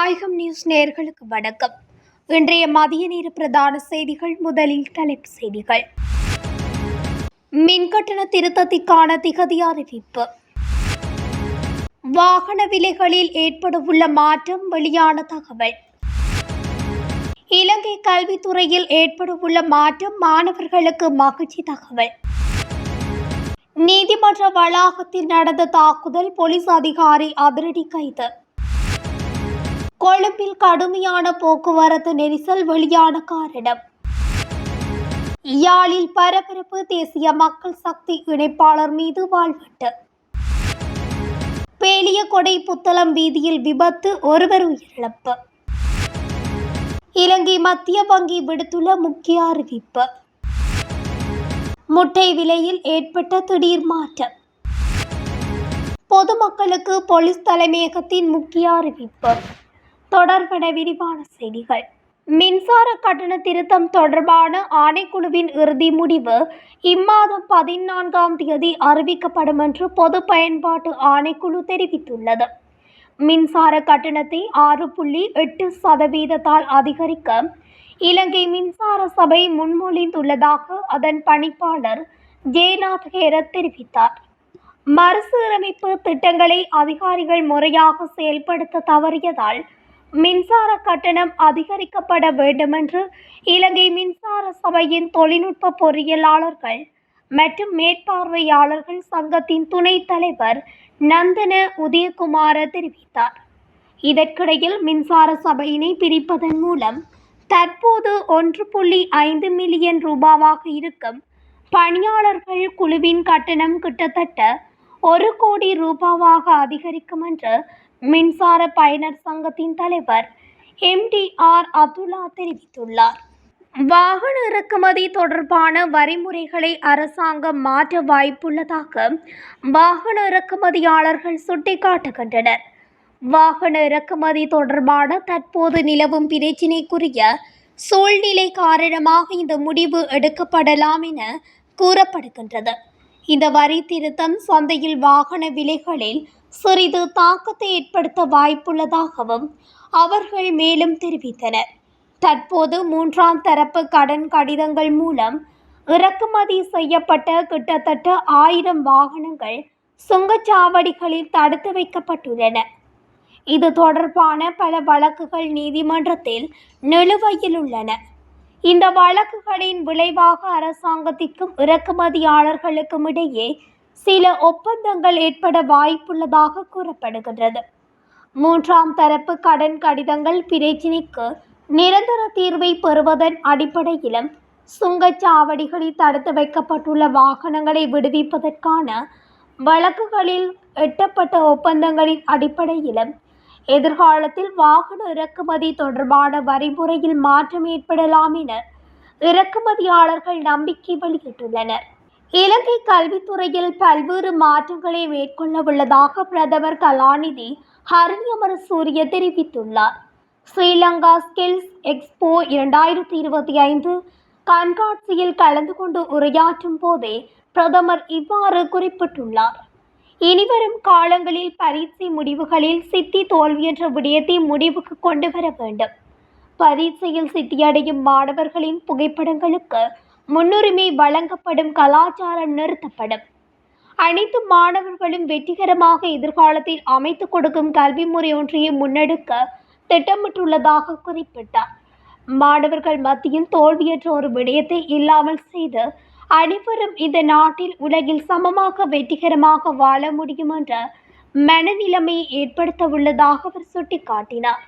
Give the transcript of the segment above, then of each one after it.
தாயகம் நியூஸ் நேயர்களுக்கு வணக்கம். இன்றைய மதிய நேர பிரதான செய்திகள். முதலில் தலைப்புச் செய்திகள். மின்கட்டண திருத்தத்திற்கான திகதி அறிவிப்பு. வாகன விலைகளில் ஏற்படவுள்ள மாற்றம் வெளியான தகவல். இலங்கை கல்வித்துறையில் ஏற்படவுள்ள மாற்றம் மாணவர்களுக்கு மகிழ்ச்சி தகவல். நீதிமன்ற வளாகத்தில் நடந்த தாக்குதல், போலீஸ் அதிகாரி அதிரடி கைது. கொழும்பில் கடுமையான போக்குவரத்து நெரிசல், வெளியான காரணம். யாழில் பரபரப்பு, தேசிய மக்கள் சக்தி இணைப்பாளர் மீது வாள்வெட்டு. பேலியகொடை புத்தளம் வீதியில் விபத்து, ஒருவர் உயிரிழப்பு. இலங்கை மத்திய வங்கி விடுத்துள்ள முக்கிய அறிவிப்பு. முட்டை விலையில் ஏற்பட்ட திடீர் மாற்றம். பொதுமக்களுக்கு போலீஸ் தலைமையகத்தின் முக்கிய அறிவிப்பு. தொடர்பான விரிவான செய்திகள். மின்சார கட்டண திருத்தம் தொடர்பான ஆணைக்குழுவின் இறுதி முடிவு இம்மாதம் 14ஆம் தேதி அறிவிக்கப்படும் என்று பொது பயன்பாட்டு ஆணைக்குழு தெரிவித்துள்ளது. மின்சார கட்டணத்தை 6.8% அதிகரிக்க இலங்கை மின்சார சபை முன்மொழிந்துள்ளதாக அதன் பணிப்பாளர் ஜேநாத் ஹேரத் தெரிவித்தார். மறுசீரமைப்பு திட்டங்களை அதிகாரிகள் முறையாக செயல்படுத்த தவறியதால் மின்சார கட்டணம் அதிகரிக்கப்பட வேண்டும் என்று இலங்கை மின்சார சபையின் தொழில்நுட்ப பொறியியலாளர்கள் மற்றும் மேற்பார்வையாளர்கள் சங்கத்தின் துணைத் தலைவர் நந்தன உதயகுமார தெரிவித்தார். இதற்கிடையில் மின்சார சபையினை பிரிப்பதன் மூலம் தற்போது 1.5 மில்லியன் ரூபாவாக இருக்கும் பணியாளர்கள் குழுவின் கட்டணம் கிட்டத்தட்ட 1 கோடி ரூபாவாக அதிகரிக்கும் என்று மின்சார பயனர் சங்கத்தின் தலைவர் MDR அப்துல்லா தெரிவித்துள்ளார். வாகன இறக்குமதி தொடர்பான வரிமுறைகளை அரசாங்கம் மாற்ற வாய்ப்புள்ளதாக வாகன இறக்குமதியாளர்கள் சுட்டிக்காட்டுகின்றனர். வாகன இறக்குமதி தொடர்பான தற்போது நிலவும் பிரச்சினைக்குரிய சூழ்நிலை காரணமாக இந்த முடிவு எடுக்கப்படலாம் என கூறப்படுகின்றது. இந்த வரி திருத்தம் சந்தையில் வாகன விலைகளில் சிறிது தாக்கத்தை ஏற்படுத்த வாய்ப்புள்ளதாகவும் அவர்கள் மேலும் தெரிவித்தனர். தற்போது 3ஆம் தரப்பு கடன் கடிதங்கள் மூலம் இறக்குமதி செய்யப்பட்ட கிட்டத்தட்ட 1000 வாகனங்கள் சுங்கச்சாவடிகளில் தடுத்து வைக்கப்பட்டுள்ளன. இது தொடர்பான பல வழக்குகள் நீதிமன்றத்தில் நிலுவையில் உள்ளன. இந்த வழக்குகளின் விளைவாக அரசாங்கத்திற்கும் இறக்குமதியாளர்களுக்கும் இடையே சில ஒப்பந்தங்கள் ஏற்பட வாய்ப்புள்ளதாக கூறப்படுகின்றது. 3ஆம் தரப்பு கடன் கடிதங்கள் பிரச்சினைக்கு நிரந்தர தீர்வை பெறுவதன் அடிப்படையிலும் சுங்கச்சாவடிகளில் தடுத்து வைக்கப்பட்டுள்ள வாகனங்களை விடுவிப்பதற்கான வழக்குகளில் எட்டப்பட்ட ஒப்பந்தங்களின் அடிப்படையிலும் எதிர்காலத்தில் வாகன இறக்குமதி தொடர்பான வரிமுறையில் மாற்றம் ஏற்படலாம் என இறக்குமதியாளர்கள் நம்பிக்கை வெளியிட்டுள்ளனர். இலங்கை கல்வித்துறையில் பல்வேறு மாற்றங்களை மேற்கொள்ள உள்ளதாக பிரதமர் கலாநிதி ஹரணி அமரசூரிய தெரிவித்துள்ளார். ஸ்ரீலங்கா ஸ்கில்ஸ் எக்ஸ்போ 2025 கண்காட்சியில் கலந்து கொண்டு உரையாற்றும் போதே பிரதமர் இவ்வாறு குறிப்பிட்டுள்ளார். இனிவரும் காலங்களில் பரீட்சை முடிவுகளில் சித்தி தோல்வி என்ற விடயத்தை முடிவுக்கு கொண்டு வர வேண்டும். பரீட்சையில் சித்தியடையும் மாணவர்களின் புகைப்படங்களுக்கு முன்னுரிமை வழங்கப்படும், கலாச்சாரம் நிறுத்தப்படும். அனைத்து மாணவர்களும் வெற்றிகரமாக எதிர்காலத்தில் அமைத்துக் கொடுக்கும் கல்வி முறை ஒன்றையை முன்னெடுக்க திட்டமிட்டுள்ளதாக குறிப்பிட்டார். மாணவர்கள் மத்தியில் தோல்வியற்ற ஒரு விடயத்தை இல்லாமல் செய்து அனைவரும் இந்த நாட்டில் உலகில் சமமாக வெற்றிகரமாக வாழ முடியும் என்ற மனநிலைமையை ஏற்படுத்த உள்ளதாக அவர் சுட்டிக்காட்டினார்.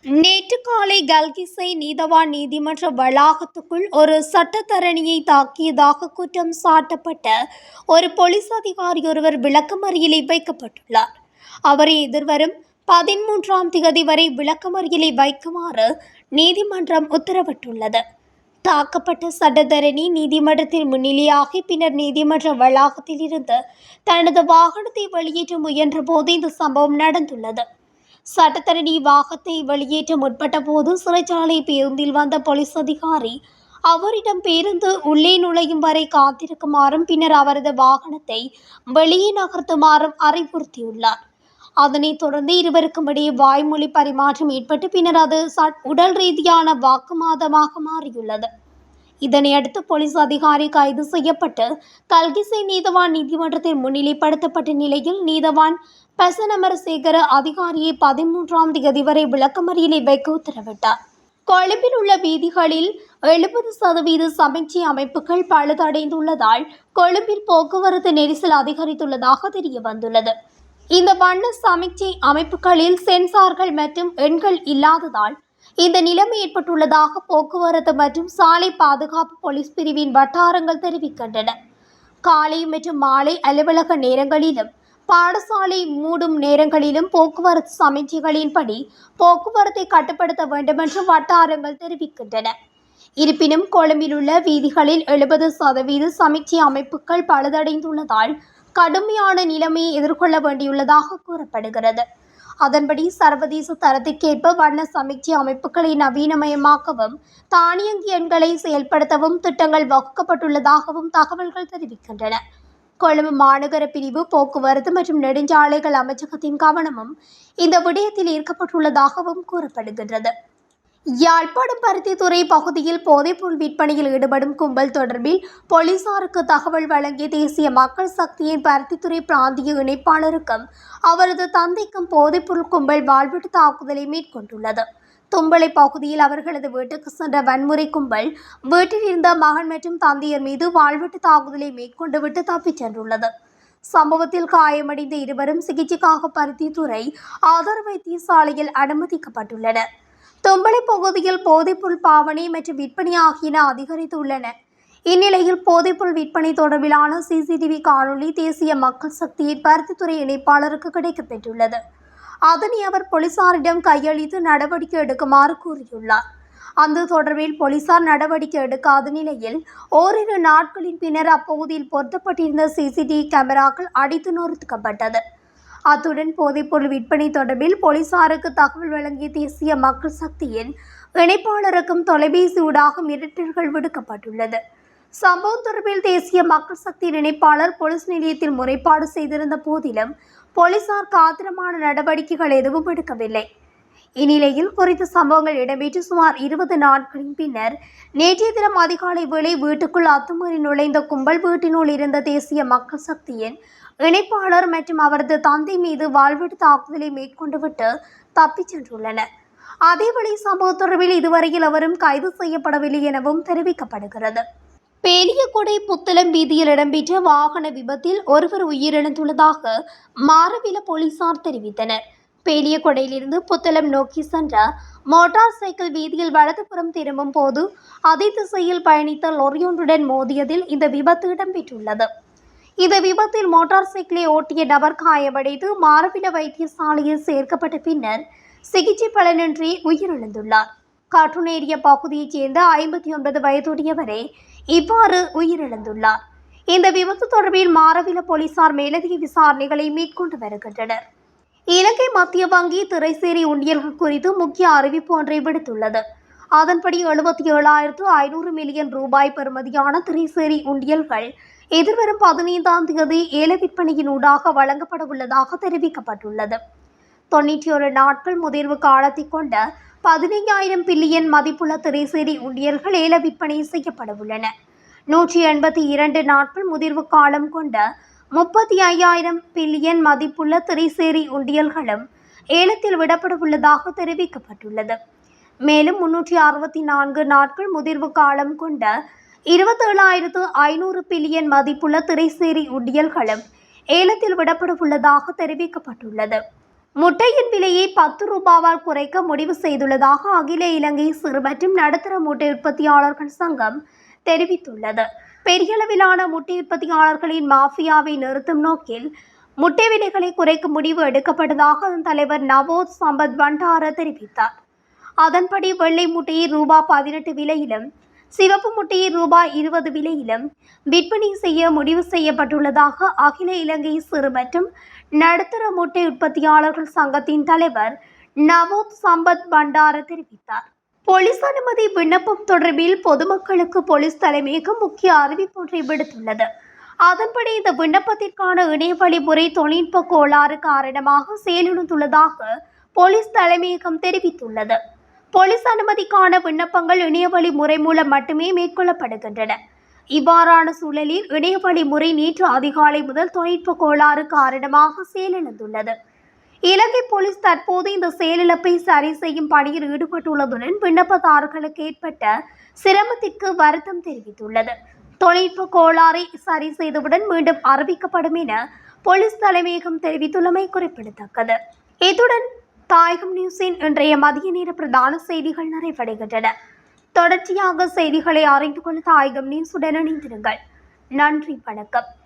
நேற்று காலை கல்கிசை நீதவான் நீதிமன்ற வளாகத்துக்குள் ஒரு சட்டத்தரணியை தாக்கியதாக குற்றம் சாட்டப்பட்ட ஒரு போலீஸ் அதிகாரி ஒருவர் விளக்கமறியலில் வைக்கப்பட்டுள்ளார். அவரை எதிர்வரும் 13ஆம் தேதி வரை விளக்கமறியலில் வைக்குமாறு நீதிமன்றம் உத்தரவிட்டுள்ளது. தாக்கப்பட்ட சட்டத்தரணி நீதிமன்றத்தில் முன்னிலையாகி பின்னர் நீதிமன்ற வளாகத்தில் இருந்து தனது வாகனத்தை வெளியேற்ற முயன்ற போது இந்த சம்பவம் நடந்துள்ளது. சட்டத்தரணி வாகனத்தை வெளியேற்ற முற்பட்ட போது சிறைச்சாலை பேருந்தில் வந்த போலீஸ் அதிகாரி அவரிடம் பேருந்து உள்ளே நுழையும் வரை காத்திருக்குமாறும் பின்னர் அவரது வாகனத்தை வெளியே நகர்த்துமாறும் அறிவுறுத்தியுள்ளார். அதனைத் தொடர்ந்து இருவருக்கும் இடையே வாய்மொழி பரிமாற்றம் ஏற்பட்டு பின்னர் அது உடல் ரீதியான வாக்குவாதமாக மாறியுள்ளது. இதனையடுத்து போலீஸ் அதிகாரி கைது செய்யப்பட்டு கல்கிசை நீதவான் நீதிமன்றத்தில் முன்னிலைப்படுத்தப்பட்ட நிலையில் நீதவான் பசனமரசேகர அதிகாரியை 13ஆம் தேதி வரை விளக்கமறியலில் வைக்க உத்தரவிட்டார். கொழும்பில் உள்ள வீதிகளில் 70% சமிக்ஞை அமைப்புகள் பழுதடைந்துள்ளதால் கொழும்பில் போக்குவரத்து நெரிசல் அதிகரித்துள்ளதாக தெரிய வந்துள்ளது. இந்த வண்ண சமிக்ஞை அமைப்புகளில் சென்சார்கள் மற்றும் எண்கள் இல்லாததால் இந்த நிலைமை ஏற்பட்டுள்ளதாக போக்குவரத்து மற்றும் சாலை பாதுகாப்பு போலீஸ் பிரிவின் வட்டாரங்கள் தெரிவிக்கின்றன. காலை மற்றும் மாலை அலுவலக நேரங்களிலும் பாடசாலை மூடும் நேரங்களிலும் போக்குவரத்து சமிக்ஞைகளின்படி போக்குவரத்தை கட்டுப்படுத்த வேண்டும் என்று வட்டாரங்கள் தெரிவிக்கின்றன. இருப்பினும் கொழும்பில் உள்ள வீதிகளில் 70% சமிக்ஞை அமைப்புகள் பழுதடைந்துள்ளதால் கடுமையான நிலைமையை எதிர்கொள்ள வேண்டியுள்ளதாக கூறப்படுகிறது. அதன்படி சர்வதேச தரத்திற்கேற்ப வண்ண சமிக்ஞை அமைப்புகளை நவீனமயமாக்கவும் தானியங்கி எண்களை செயல்படுத்தவும் திட்டங்கள் வகுக்கப்பட்டுள்ளதாகவும் தகவல்கள் தெரிவிக்கின்றன. கொழும்பு மாநகர பிரிவு போக்குவரத்து மற்றும் நெடுஞ்சாலைகள் அமைச்சகத்தின் கவனமும் இந்த விடயத்தில் ஈர்க்கப்பட்டுள்ளதாகவும் கூறப்படுகின்றது. யாழ்ப்பாணம் பருத்தித்துறை பகுதியில் போதைப்பொருள் விற்பனையில் ஈடுபடும் கும்பல் தொடர்பில் போலீசாருக்கு தகவல் வழங்கிய தேசிய மக்கள் சக்தியின் பருத்தித்துறை பிராந்திய இணைப்பாளருக்கும் அவரது தந்தைக்கும் போதைப்பொருள் கும்பல் வாழ்வீட்டு தாக்குதலை மேற்கொண்டுள்ளது. தும்பளை பகுதியில் அவர்களது வீட்டுக்கு சென்ற வன்முறை கும்பல் வீட்டில் இருந்த மகன் மற்றும் தந்தையர் மீது வாழ்வீட்டு தாக்குதலை மேற்கொண்டுவிட்டு தப்பிச் சென்றுள்ளது. சம்பவத்தில் காயமடைந்த இருவரும் சிகிச்சைக்காக பருத்தித்துறை ஆதார வைத்தியசாலையில் அனுமதிக்கப்பட்டுள்ளனர். தும்பளை பகுதியில் போதைப்பொருள் பாவனை மற்றும் விற்பனை ஆகியன அதிகரித்துள்ளன. இந்நிலையில் போதைப்பொருள் விற்பனை தொடர்பிலான சிசிடிவி காணொலி தேசிய மக்கள் சக்தியின் பருத்தித்துறை இணைப்பாளருக்கு கிடைக்கப்பெற்றுள்ளது. அதனை அவர் போலீசாரிடம் கையளித்து நடவடிக்கை எடுக்குமாறு கூறியுள்ளார். அந்த தொடர்பில் போலீசார் நடவடிக்கை எடுக்காத நிலையில் ஓரிரு நாட்களின் பின்னர் அப்பகுதியில் பொருத்தப்பட்டிருந்த சிசிடிவி கேமராக்கள் அடித்து நொறுக்கப்பட்டது. அத்துடன் போதைப்பொருள் விற்பனை தொடர்பில் போலீசாருக்கு தகவல் வழங்கிய தேசிய மக்கள் சக்தியின் இணைப்பாளருக்கும் தொலைபேசி ஊடாக மிரட்டல்கள் விடுக்கப்பட்டுள்ளது. சம்பவம் தொடர்பில் தேசிய மக்கள் சக்தியின் இணைப்பாளர் போலீஸ் நிலையத்தில் முறைப்பாடு செய்திருந்த போதிலும் போலீசார் காத்திரமான நடவடிக்கைகள் எதுவும் எடுக்கவில்லை. இந்நிலையில் குறித்த சம்பவங்கள் இடம்பெற்று சுமார் 20 நாட்களின் பின்னர் நேற்றைய தினம் அதிகாலை வேளை வீட்டுக்குள் அத்துமீறி நுழைந்த கும்பல் வீட்டினுள் இருந்த தேசிய மக்கள் சக்தியின் இணைப்பாளர் மற்றும் அவரது தந்தை மீது வாழ்வீட்டு தாக்குதலை மேற்கொண்டுவிட்டு தப்பிச் சென்றுள்ளனர். அதேவேளை சம்பவ தொடர்பில் இதுவரையில் அவரும் கைது செய்யப்படவில்லை எனவும் தெரிவிக்கப்படுகிறது. பேலியகொடை புத்தளம் வீதியில் இடம்பெற்ற வாகன விபத்தில் ஒருவர் உயிரிழந்துள்ளதாக மாரவில போலீசார் தெரிவித்தனர். பேலியகொடையிலிருந்து புத்தளம் நோக்கி சென்ற மோட்டார் சைக்கிள் வீதியில் வலதுபுறம் திரும்பும் போது அதே திசையில் பயணித்த லொரியொன்றுடன் மோதியதில் இந்த விபத்து இடம்பெற்றுள்ளது. இந்த விபத்தில் மோட்டார் சைக்கிளை ஓட்டிய நபர் காயமடைந்து மாரவில வைத்தியசாலையில் சேர்க்கப்பட்ட பின்னர் சிகிச்சை பலனின்றி உயிரிழந்துள்ளார். காட்டுநேரிய பகுதியைச் சேர்ந்த 59 வயதுடையவரே இவ்வாறு உயிரிழந்துள்ளார். இந்த விபத்து தொடர்பில் மாரவில போலீசார் மேலதிக விசாரணைகளை மேற்கொண்டு வருகின்றனர். இலங்கை மத்திய வங்கி திரைசேரி உண்டியல்கள் குறித்து முக்கிய அறிவிப்பு ஒன்றை விடுத்துள்ளது. அதன்படி 77,500 மில்லியன் ரூபாய் பெறுமதியான திரைசேரி உண்டியல்கள் எதிர்வரும் 15ஆம் தேதி ஏல விற்பனையின் ஊடாக வழங்கப்பட உள்ளதாக தெரிவிக்கப்பட்டுள்ளது. 91 நாட்கள் முதிர்வு காலத்தை கொண்ட 15,000 பில்லியன் மதிப்புள்ள திரைசேரி உண்டியல்கள் ஏல விற்பனை செய்யப்பட உள்ளன. 182 நாட்கள் முதிர்வு காலம் கொண்ட 35,000 பில்லியன் மதிப்புள்ள திரைசேரி உண்டியல்களும் ஏலத்தில் விடப்பட உள்ளதாக தெரிவிக்கப்பட்டுள்ளது. மேலும் 364 நாட்கள் முதிர்வு காலம் கொண்ட 27,500 பில்லியன் மதிப்புள்ள திரைசேரி உண்டியல்களும் ஏலத்தில் விடப்பட உள்ளதாக தெரிவிக்கப்பட்டுள்ளது. முட்டையின் விலையை 10 ரூபாவால் குறைக்க முடிவு செய்துள்ளதாக அகில இலங்கை சிறு மற்றும் நடுத்தர முட்டை உற்பத்தியாளர்கள் சங்கம் தெரிவித்துள்ளது. பெரிய அளவிலான முட்டை உற்பத்தியாளர்களின் மாஃபியாவை நிறுத்தும் நோக்கில் முட்டை விலைகளை குறைக்கும் முடிவு எடுக்கப்பட்டதாக அதன் தலைவர் நவோத் சம்பத் பண்டார தெரிவித்தார். அதன்படி வெள்ளை முட்டையை ரூபாய் 18 விலையிலும் சிவப்பு முட்டையை ரூபாய் 20 விலையிலும் விற்பனை செய்ய முடிவு செய்யப்பட்டுள்ளதாக அகில இலங்கை சிறு மற்றும் நடுத்தர முட்டை உற்பத்தியாளர்கள் சங்கத்தின் தலைவர் நவோத் சம்பத் பண்டார தெரிவித்தார். போலீஸ் அனுமதி விண்ணப்பம் தொடர்பில் பொதுமக்களுக்கு போலீஸ் தலைமையகம் முக்கிய அறிவிப்பு ஒன்றை விடுத்துள்ளது. அதன்படி இந்த விண்ணப்பத்திற்கான இணையவழி முறை தொழில்நுட்ப கோளாறு காரணமாக செயலிழந்துள்ளதாக போலீஸ் தலைமையகம் தெரிவித்துள்ளது. போலீஸ் அனுமதிக்கான விண்ணப்பங்கள் இணையவழி முறை மூலம் மட்டுமே மேற்கொள்ளப்படுகின்றன. இவ்வாறான சூழலில் இணையவழி முறை நேற்று அதிகாலை முதல் தொழில்நுட்ப கோளாறு காரணமாக செயலிழந்துள்ளது. இலங்கை போலீஸ் தற்போது இந்த செயலிழப்பை சரி செய்யும் பணியில் ஈடுபட்டுள்ளதுடன் விண்ணப்பதாரர்களுக்கு ஏற்பட்ட சிரமத்திற்கு வருத்தம் தெரிவித்துள்ளது. தொழில்நுட்ப கோளாறை சரி செய்தவுடன் மீண்டும் அறிவிக்கப்படும் என போலீஸ் தலைமையகம் தெரிவித்துள்ளமை குறிப்பிடத்தக்கது. இத்துடன் தாயகம் நியூஸின் இன்றைய மதிய நேர பிரதான செய்திகள் நிறைவடைகின்றன. தொடர்ச்சியாக செய்திகளை அறிந்து கொள்ள தாயகம் நியூஸுடன் இணைந்திருங்கள். நன்றி, வணக்கம்.